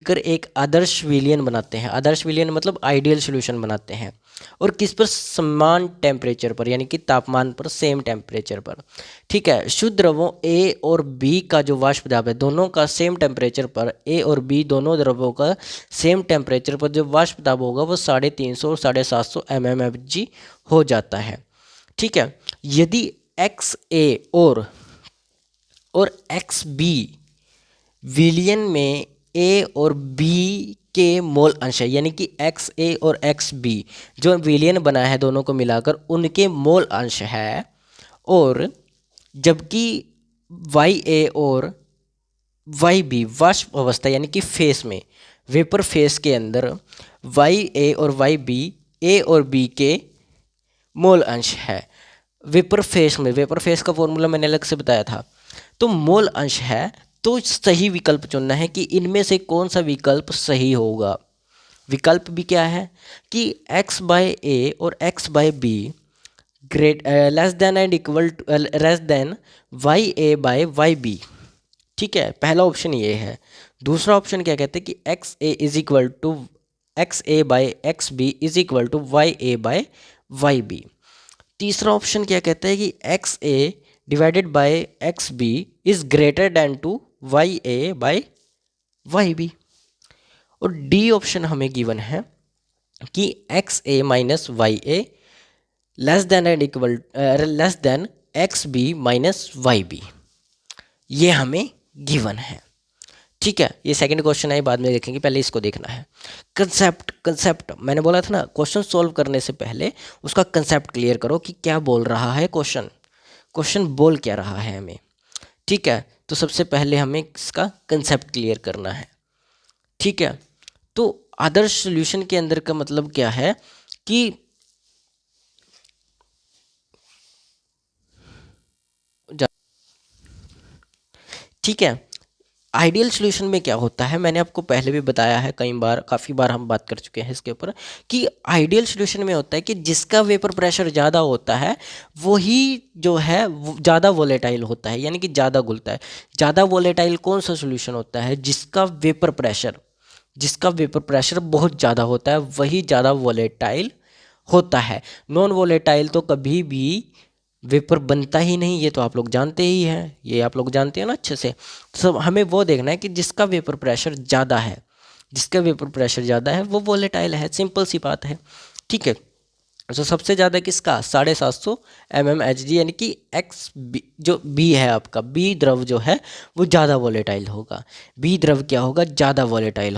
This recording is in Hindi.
कर एक आदर्श विलयन बनाते हैं। आदर्श विलयन मतलब आइडियल सॉल्यूशन बनाते हैं। और किस पर? समान टेम्परेचर पर, यानी कि तापमान पर, सेम टेम्परेचर पर। ठीक है, शुद्ध द्रवों ए और बी का जो वाष्प दाब है, दोनों का सेम टेम्परेचर पर, ए और बी दोनों द्रवों का सेम टेम्परेचर पर जो वाष्प दाब होगा वो 350 और 750 mmHg हो जाता है। ठीक है, यदि एक्स ए और एक्स बी विलयन में ए और बी के मोल अंश है, यानी कि एक्स ए और एक्स बी जो विलयन बना है दोनों को मिलाकर उनके मोल अंश है, और जबकि वाई ए और वाई बी वाष्प अवस्था यानी कि फेस में, वेपर फेस के अंदर वाई ए और वाई बी ए और बी के मोल अंश है। वेपर फेस में, वेपर फेस का फॉर्मूला मैंने अलग से बताया था। तो मोल अंश है, तो सही विकल्प चुनना है कि इनमें से कौन सा विकल्प सही होगा। विकल्प भी क्या है कि x बाय ए और x by B great less than and equal to less than Y A by Y B. ठीक है, पहला ऑप्शन ये है। दूसरा ऑप्शन क्या कहते हैं कि X A is equal to X A by X B is equal to Y A by Y B. तीसरा ऑप्शन क्या कहता है कि X A divided by X B is greater than to Y A by Y B. और डी ऑप्शन हमें गिवन है कि X A minus Y A less than and equal less than X B minus Y B, ये हमें गिवन है। ठीक है, ये सेकंड क्वेश्चन है, बाद में देखेंगे, पहले इसको देखना है। कंसेप्ट मैंने बोला था ना, क्वेश्चन सॉल्व करने से पहले उसका कंसेप्ट क्लियर करो कि क्या बोल रहा है क्वेश्चन बोल क्या रहा है हमें। ठीक है, तो सबसे पहले हमें इसका कंसेप्ट क्लियर करना है। ठीक है, तो आदर्श सॉल्यूशन के अंदर का मतलब क्या है कि ठीक है, आइडियल सॉल्यूशन में क्या होता है, मैंने आपको पहले भी बताया है कई बार, काफ़ी बार हम बात कर चुके हैं इसके ऊपर, कि आइडियल सॉल्यूशन में होता है कि जिसका वेपर प्रेशर ज़्यादा होता है वही जो है ज़्यादा वोलेटाइल होता है, यानी कि ज़्यादा घुलता है। ज़्यादा वोलेटाइल कौन सा सॉल्यूशन होता है? जिसका वेपर प्रेशर बहुत ज़्यादा होता है वही ज़्यादा वोलेटाइल होता है। नॉन वोलेटाइल तो कभी भी वेपर बनता ही नहीं, ये तो आप लोग जानते ही हैं, ये आप लोग जानते हैं ना अच्छे से। तो हमें वो देखना है कि जिसका वेपर प्रेशर ज़्यादा है, वो वोलेटाइल है, सिंपल सी बात है। ठीक है, तो सबसे ज़्यादा किसका? 750 mmHg, यानी कि एक्स बी जो बी है आपका, बी द्रव जो है वो ज़्यादा वोलेटाइल होगा। बी द्रव क्या होगा? ज़्यादा वोलेटाइल।